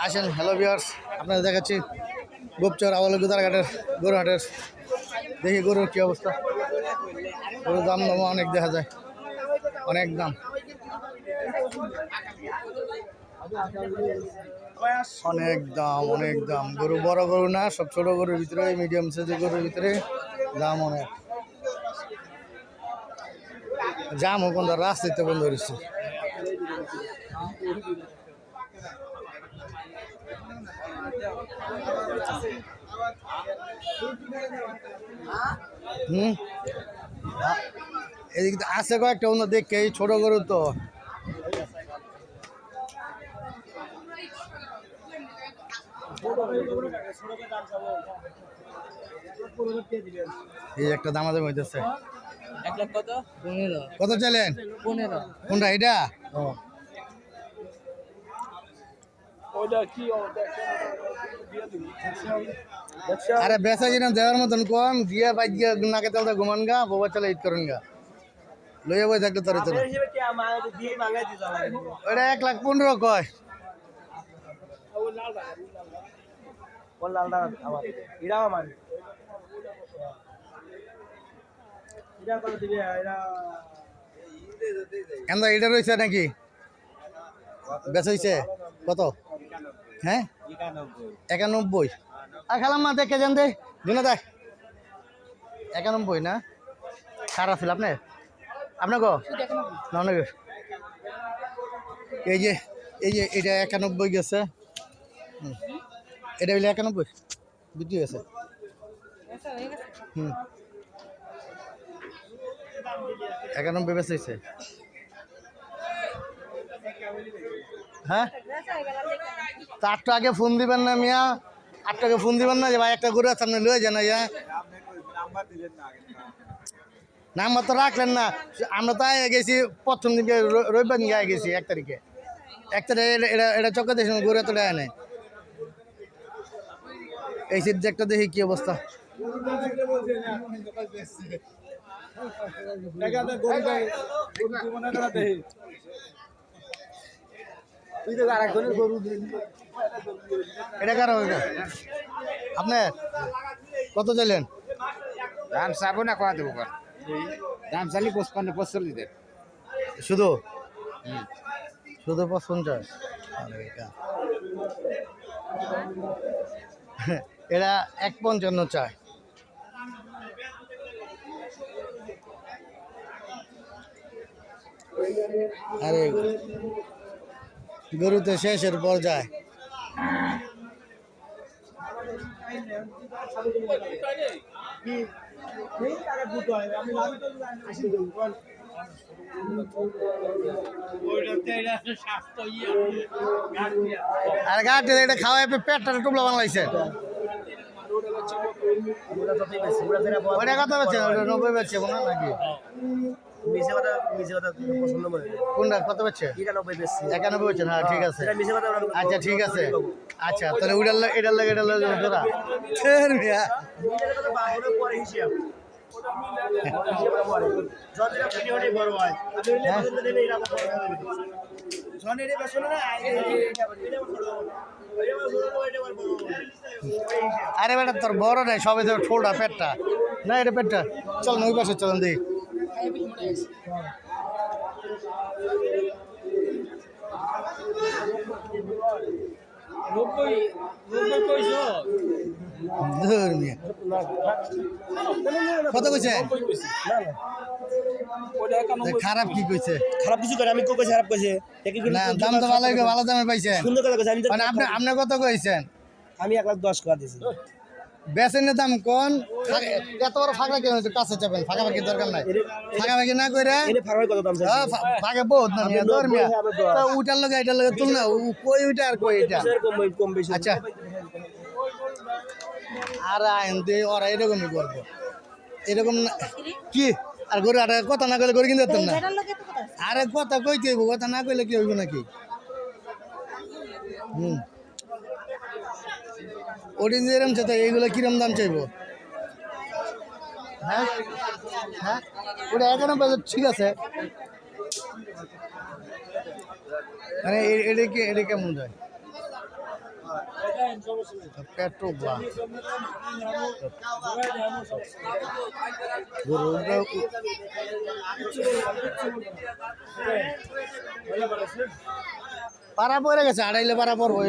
আসেন hello viewers, আপনাদের দেখাচ্ছি গোপচর আওয়াল গুদারঘাটের গরু হাটের। দেখি গরুর কী অবস্থা। গরুর দাম দাম অনেক দেখা যায়, অনেক দাম, অনেক দাম, অনেক দাম। গরু বড় গরু না, সব ছোট গরুর ভিতরে, মিডিয়াম সাইজের গরুর ভিতরে দাম অনেক। জাম বন্ধ, রাস্তাতে বন্ধ হয়েছে। এদিকে আছে কয়েকটা অন্য দেখে, এই ছোট গরু তো। এই একটা দামাদামি হইতেছে। কত চাইলেন? 15। কোনটা এটা? আরে বেচা কিনা দেওয়ার মতন কম দিয়ে বাইক গিয়ে নাকে তেলতে ঘুমান গা, বোবা চালে ঈদ করেন গা, লইয়া বই থাকলে তোর ওটা 1,15,000 কয়। কেন এটা রয়েছে নাকি? বেচা হয়েছে কত? হ্যাঁ 91। আর খেলাম মা দেখে যান দে দিনে দেখ 91 না? খারাপ ছিল আপনার গো না? এই যে এটা 91 গেছে। এটা হইলে 91 বিক্রি গেছে। হুম 91 বেচা হয়েছে। হ্যাঁ তো 8টা আগে ফোন দিবেন না মিয়া, 8টা আগে ফোন দিবেন না যে ভাই একটা গরু আছে আপনি লয়ে যান। নাম্বার তো রাখলেন না। আমরা তো আগে গেছি প্রথম দিকে, রবিবার দিকে আগে গেছি 1 তারিখে। 1 তারিখে এটা চক্কর দেখছি গরু এত দেয় নাই। এই সিট একটা দেখি কি অবস্থা। এটা কারো আপনার কত চাইলেন? দাম চাবো না, কোয়া দেবো দাম চালি 55-45 দেব শুধু শুধু 55। এরা 1,55 চায়। আরে গরুতে শেষের পর্যায়ে। আর গাড়ি এটা খাওয়াই পেটটা টুবলা বাংলাইছে। ওটা কত বেচছে? 90 বেচছে মনে হয় নাকি? কোনটা কত বেচছে? 91 বেচছে। হ্যাঁ ঠিক আছে, আচ্ছা ঠিক আছে। আচ্ছা তাহলে ওইটার এটার লাগে তোরা আরে বেটা তোর বড় নাই, সবাই তোর ঠোলটা পেটটা না, এটা পেটটা। চল না ওই পাশে চলেন দেখি। কত কইছে? খারাপ কি কইছে? খারাপ কিছু করে আমি কইছি খারাপ কইছে না, দাম তো ভালো, ভালো দামে পাইছেন। সুন্দর কথা কইছে। মানে আপনি কত কইছেন? আমি 1,10,000 টাকা দিছি। বেচেনের দাম কোন? এত বড় ফাঁকা কেন হচ্ছে? কাছে চাপেন, ফাঁকাফাঁকি দরকার নাই। ফাঁকাফাঁকি না করে ফাঁকা কত দাম চাইছে? ফাঁকা বহুত না মিয়া, দর মিয়া। উইটার লগে এটার লগে তুল না, কই উইটা আর কই এটা। কম বেশি। আচ্ছা আর আইন দিয়ে ওরা এরকমই করবো, এরকম কি? আর গরু আর কথা না কইলে গরু কিনতে পারতেন না। আরে কথা কইতে হইব, কথা না কইলে কি হইব নাকি? ওটি যেরকম চাইতে এইগুলো কিরম দাম চাইবো? হ্যাঁ হ্যাঁ ওটা 91 ঠিক আছে। মানে এটা কেমন যায়? পেট্রোলা পাড়া পড়ে গেছে, আড়াইলে পাড়া পড়বো।